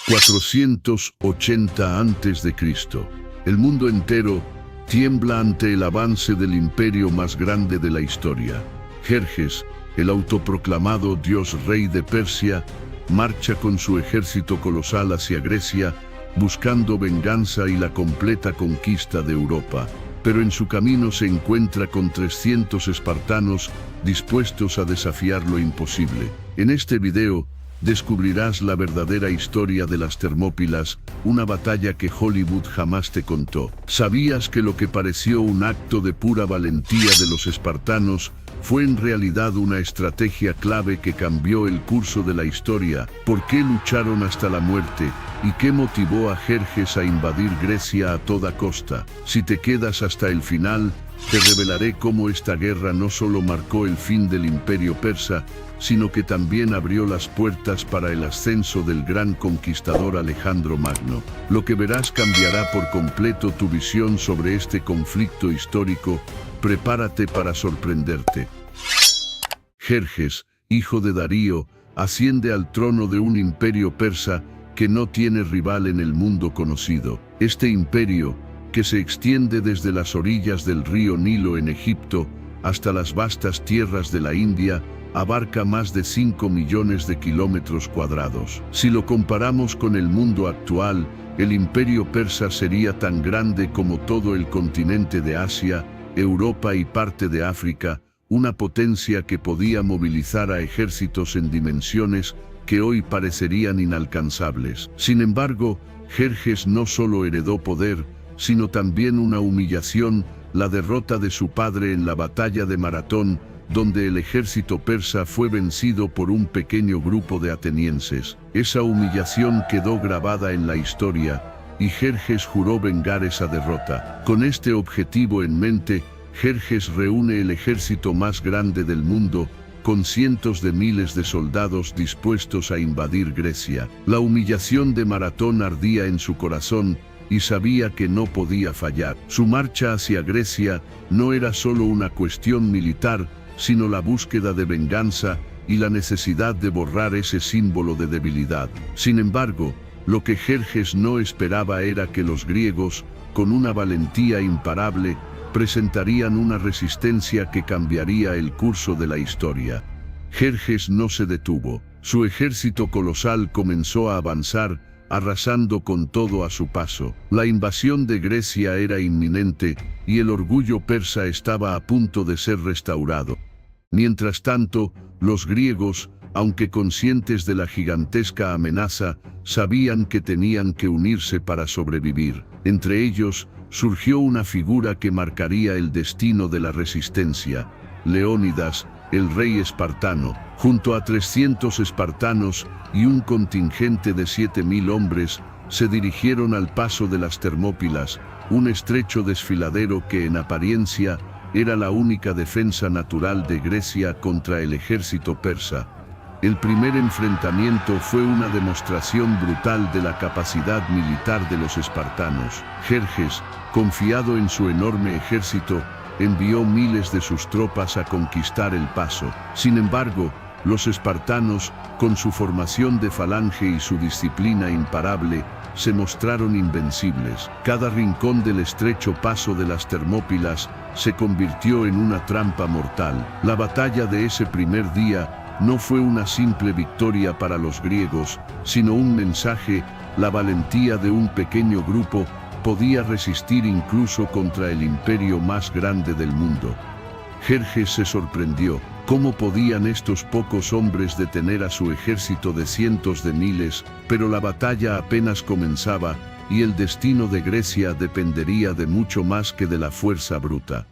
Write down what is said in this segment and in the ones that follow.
480 a.C. El mundo entero tiembla ante el avance del imperio más grande de la historia. Jerjes, el autoproclamado dios rey de Persia, marcha con su ejército colosal hacia Grecia, buscando venganza y la completa conquista de Europa. Pero en su camino se encuentra con 300 espartanos dispuestos a desafiar lo imposible. En este video descubrirás la verdadera historia de las Termópilas, una batalla que Hollywood jamás te contó. ¿Sabías que lo que pareció un acto de pura valentía de los espartanos fue en realidad una estrategia clave que cambió el curso de la historia? ¿Por qué lucharon hasta la muerte? ¿Y qué motivó a Jerjes a invadir Grecia a toda costa? Si te quedas hasta el final, te revelaré cómo esta guerra no solo marcó el fin del imperio persa, sino que también abrió las puertas para el ascenso del gran conquistador Alejandro Magno. Lo que verás cambiará por completo tu visión sobre este conflicto histórico. Prepárate para sorprenderte. Jerjes, hijo de Darío, asciende al trono de un imperio persa que no tiene rival en el mundo conocido. Este imperio, que se extiende desde las orillas del río Nilo en Egipto hasta las vastas tierras de la India, abarca más de 5 millones de kilómetros cuadrados. Si lo comparamos con el mundo actual, el imperio persa sería tan grande como todo el continente de Asia, Europa y parte de África, una potencia que podía movilizar a ejércitos en dimensiones que hoy parecerían inalcanzables. Sin embargo, Jerjes no solo heredó poder, sino también una humillación, la derrota de su padre en la batalla de Maratón, donde el ejército persa fue vencido por un pequeño grupo de atenienses. Esa humillación quedó grabada en la historia, y Jerjes juró vengar esa derrota. Con este objetivo en mente, Jerjes reúne el ejército más grande del mundo, con cientos de miles de soldados dispuestos a invadir Grecia. La humillación de Maratón ardía en su corazón, y sabía que no podía fallar. Su marcha hacia Grecia no era solo una cuestión militar, sino la búsqueda de venganza y la necesidad de borrar ese símbolo de debilidad. Sin embargo, lo que Jerjes no esperaba era que los griegos, con una valentía imparable, presentarían una resistencia que cambiaría el curso de la historia. Jerjes no se detuvo. Su ejército colosal comenzó a avanzar, arrasando con todo a su paso. La invasión de Grecia era inminente, y el orgullo persa estaba a punto de ser restaurado. Mientras tanto, los griegos, aunque conscientes de la gigantesca amenaza, sabían que tenían que unirse para sobrevivir. Entre ellos, surgió una figura que marcaría el destino de la resistencia: Leónidas, el rey espartano. Junto a 300 espartanos y un contingente de 7.000 hombres, se dirigieron al paso de las Termópilas, un estrecho desfiladero que en apariencia era la única defensa natural de Grecia contra el ejército persa. El primer enfrentamiento fue una demostración brutal de la capacidad militar de los espartanos. Jerjes, confiado en su enorme ejército, envió miles de sus tropas a conquistar el paso. Sin embargo, los espartanos, con su formación de falange y su disciplina imparable, se mostraron invencibles. Cada rincón del estrecho paso de las Termópilas se convirtió en una trampa mortal. La batalla de ese primer día no fue una simple victoria para los griegos, sino un mensaje: la valentía de un pequeño grupo podía resistir incluso contra el imperio más grande del mundo. Jerjes se sorprendió. ¿Cómo podían estos pocos hombres detener a su ejército de cientos de miles? Pero la batalla apenas comenzaba, y el destino de Grecia dependería de mucho más que de la fuerza bruta.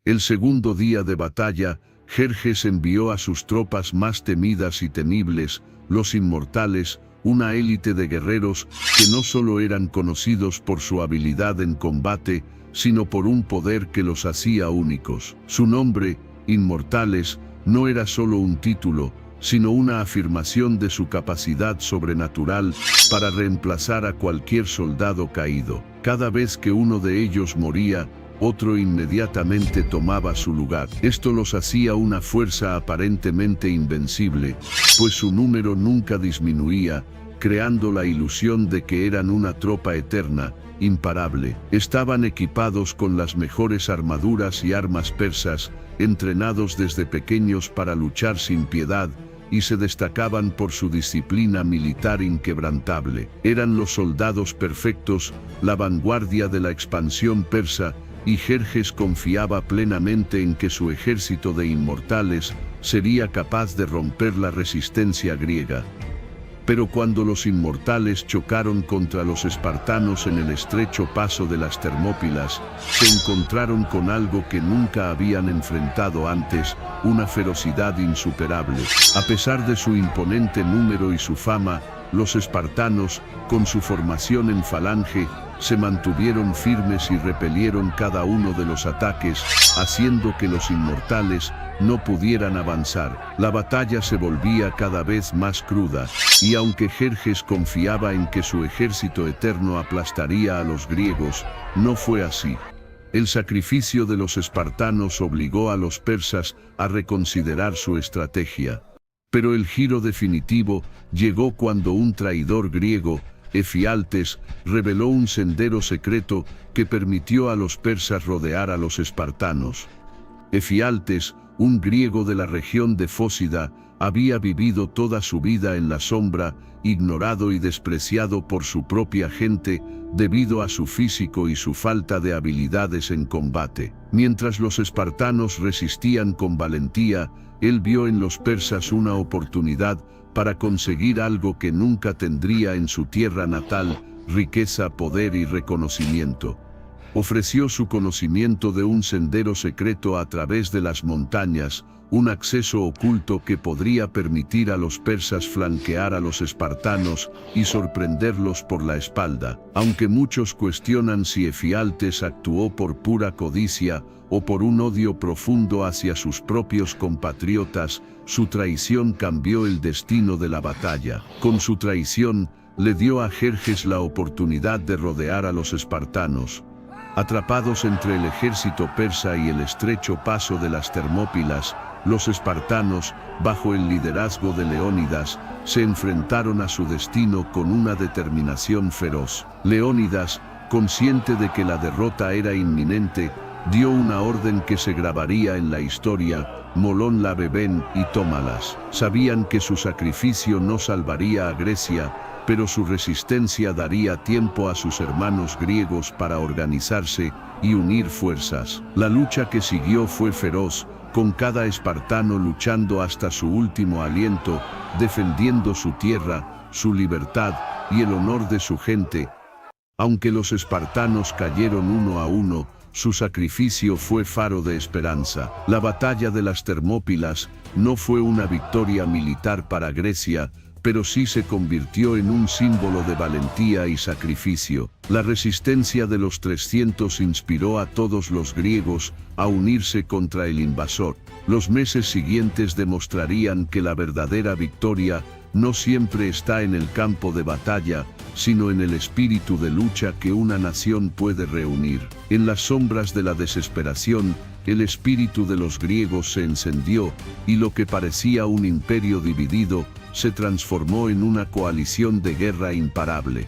El segundo día de batalla, Jerjes envió a sus tropas más temidas y temibles, los inmortales, una élite de guerreros que no solo eran conocidos por su habilidad en combate, sino por un poder que los hacía únicos. Su nombre, Inmortales, no era solo un título, sino una afirmación de su capacidad sobrenatural para reemplazar a cualquier soldado caído. Cada vez que uno de ellos moría, otro inmediatamente tomaba su lugar. Esto los hacía una fuerza aparentemente invencible, pues su número nunca disminuía, creando la ilusión de que eran una tropa eterna, imparable. Estaban equipados con las mejores armaduras y armas persas, entrenados desde pequeños para luchar sin piedad, y se destacaban por su disciplina militar inquebrantable. Eran los soldados perfectos, la vanguardia de la expansión persa, y Jerjes confiaba plenamente en que su ejército de inmortales sería capaz de romper la resistencia griega. Pero cuando los inmortales chocaron contra los espartanos en el estrecho paso de las Termópilas, se encontraron con algo que nunca habían enfrentado antes, una ferocidad insuperable. A pesar de su imponente número y su fama, los espartanos, con su formación en falange, se mantuvieron firmes y repelieron cada uno de los ataques, haciendo que los inmortales no pudieran avanzar. La batalla se volvía cada vez más cruda, y aunque Jerjes confiaba en que su ejército eterno aplastaría a los griegos, no fue así. El sacrificio de los espartanos obligó a los persas a reconsiderar su estrategia. Pero el giro definitivo llegó cuando un traidor griego, Efialtes, reveló un sendero secreto que permitió a los persas rodear a los espartanos. Efialtes, un griego de la región de Fócida, había vivido toda su vida en la sombra, ignorado y despreciado por su propia gente, debido a su físico y su falta de habilidades en combate. Mientras los espartanos resistían con valentía, él vio en los persas una oportunidad para conseguir algo que nunca tendría en su tierra natal: riqueza, poder y reconocimiento. Ofreció su conocimiento de un sendero secreto a través de las montañas, un acceso oculto que podría permitir a los persas flanquear a los espartanos y sorprenderlos por la espalda. Aunque muchos cuestionan si Efialtes actuó por pura codicia o por un odio profundo hacia sus propios compatriotas, su traición cambió el destino de la batalla. Con su traición, le dio a Jerjes la oportunidad de rodear a los espartanos. Atrapados entre el ejército persa y el estrecho paso de las Termópilas, los espartanos, bajo el liderazgo de Leónidas, se enfrentaron a su destino con una determinación feroz. Leónidas, consciente de que la derrota era inminente, dio una orden que se grabaría en la historia: Molón la beben y tómalas. Sabían que su sacrificio no salvaría a Grecia, pero su resistencia daría tiempo a sus hermanos griegos para organizarse y unir fuerzas. La lucha que siguió fue feroz, con cada espartano luchando hasta su último aliento, defendiendo su tierra, su libertad y el honor de su gente. Aunque los espartanos cayeron uno a uno, su sacrificio fue faro de esperanza. La batalla de las Termópilas no fue una victoria militar para Grecia, pero sí se convirtió en un símbolo de valentía y sacrificio. La resistencia de los 300 inspiró a todos los griegos a unirse contra el invasor. Los meses siguientes demostrarían que la verdadera victoria no siempre está en el campo de batalla, sino en el espíritu de lucha que una nación puede reunir. En las sombras de la desesperación, el espíritu de los griegos se encendió, y lo que parecía un imperio dividido se transformó en una coalición de guerra imparable.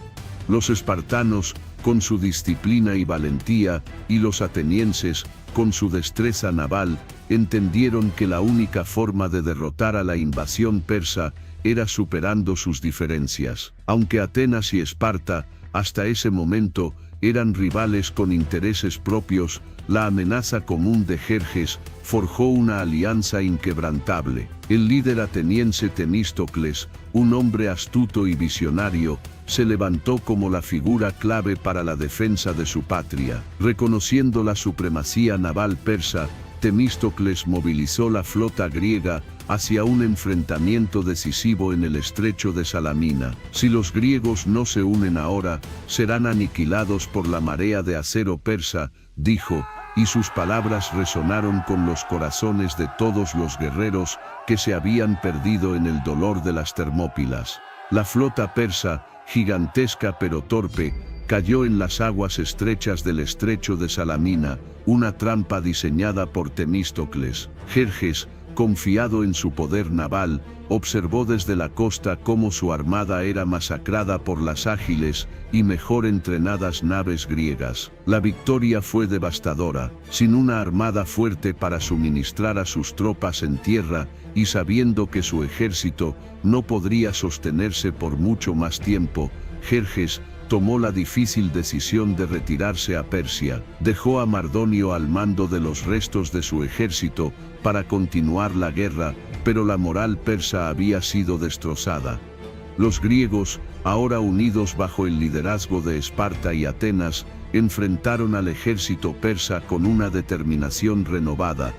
Los espartanos, con su disciplina y valentía, y los atenienses, con su destreza naval, entendieron que la única forma de derrotar a la invasión persa era superando sus diferencias. Aunque Atenas y Esparta, hasta ese momento, eran rivales con intereses propios, la amenaza común de Jerjes forjó una alianza inquebrantable. El líder ateniense Temístocles, un hombre astuto y visionario, se levantó como la figura clave para la defensa de su patria. Reconociendo la supremacía naval persa, Temístocles movilizó la flota griega hacia un enfrentamiento decisivo en el estrecho de Salamina. Si los griegos no se unen ahora, serán aniquilados por la marea de acero persa, dijo, y sus palabras resonaron con los corazones de todos los guerreros que se habían perdido en el dolor de las Termópilas. La flota persa, gigantesca pero torpe, cayó en las aguas estrechas del estrecho de Salamina, una trampa diseñada por Temístocles. Jerjes, confiado en su poder naval, observó desde la costa cómo su armada era masacrada por las ágiles y mejor entrenadas naves griegas. La victoria fue devastadora. Sin una armada fuerte para suministrar a sus tropas en tierra, y sabiendo que su ejército no podría sostenerse por mucho más tiempo, Jerjes tomó la difícil decisión de retirarse a Persia. Dejó a Mardonio al mando de los restos de su ejército para continuar la guerra, pero la moral persa había sido destrozada. Los griegos, ahora unidos bajo el liderazgo de Esparta y Atenas, enfrentaron al ejército persa con una determinación renovada.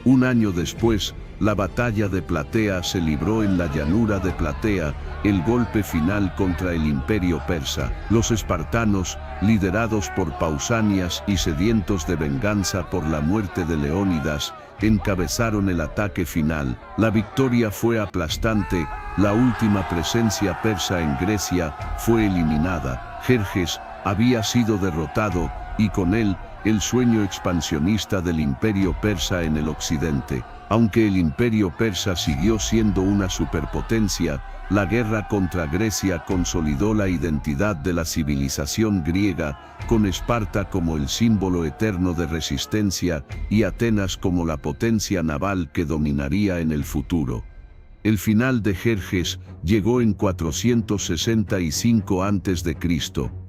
Un año después, la batalla de Platea se libró en la llanura de Platea, el golpe final contra el imperio persa. Los espartanos, liderados por Pausanias y sedientos de venganza por la muerte de Leónidas, encabezaron el ataque final. La victoria fue aplastante, la última presencia persa en Grecia fue eliminada. Jerjes había sido derrotado, y con él, el sueño expansionista del imperio persa en el occidente. Aunque el imperio persa siguió siendo una superpotencia, la guerra contra Grecia consolidó la identidad de la civilización griega, con Esparta como el símbolo eterno de resistencia y Atenas como la potencia naval que dominaría en el futuro. El final de Jerjes llegó en 465 a.C.,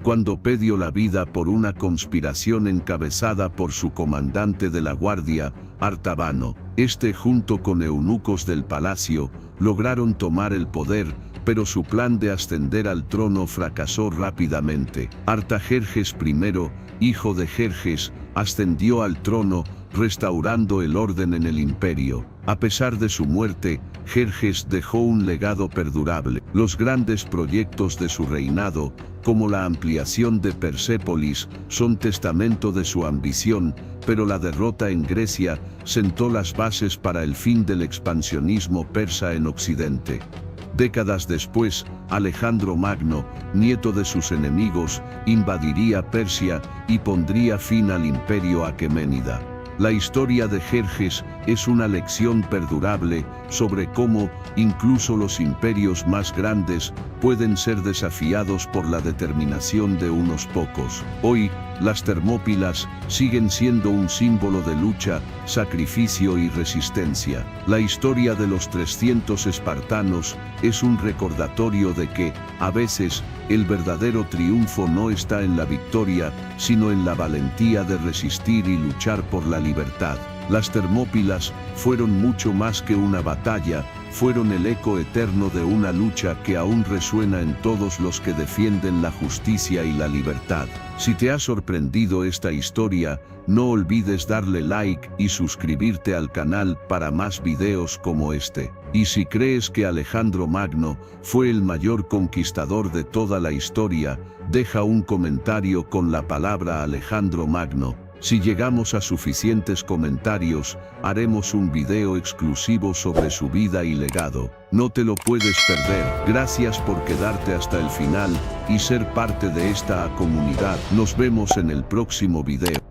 cuando perdió la vida por una conspiración encabezada por su comandante de la guardia, Artabano. Este, junto con eunucos del palacio, lograron tomar el poder, pero su plan de ascender al trono fracasó rápidamente. Artajerjes I, hijo de Jerjes, ascendió al trono, restaurando el orden en el imperio. A pesar de su muerte, Jerjes dejó un legado perdurable. Los grandes proyectos de su reinado, como la ampliación de Persépolis, son testamento de su ambición, pero la derrota en Grecia sentó las bases para el fin del expansionismo persa en Occidente. Décadas después, Alejandro Magno, nieto de sus enemigos, invadiría Persia y pondría fin al imperio aqueménida. La historia de Jerjes es una lección perdurable sobre cómo, incluso los imperios más grandes, pueden ser desafiados por la determinación de unos pocos. Hoy, las Termópilas siguen siendo un símbolo de lucha, sacrificio y resistencia. La historia de los 300 espartanos es un recordatorio de que, a veces, el verdadero triunfo no está en la victoria, sino en la valentía de resistir y luchar por la libertad. Las Termópilas fueron mucho más que una batalla, fueron el eco eterno de una lucha que aún resuena en todos los que defienden la justicia y la libertad. Si te ha sorprendido esta historia, no olvides darle like y suscribirte al canal para más videos como este. Y si crees que Alejandro Magno fue el mayor conquistador de toda la historia, deja un comentario con la palabra Alejandro Magno. Si llegamos a suficientes comentarios, haremos un video exclusivo sobre su vida y legado. No te lo puedes perder. Gracias por quedarte hasta el final y ser parte de esta comunidad. Nos vemos en el próximo video.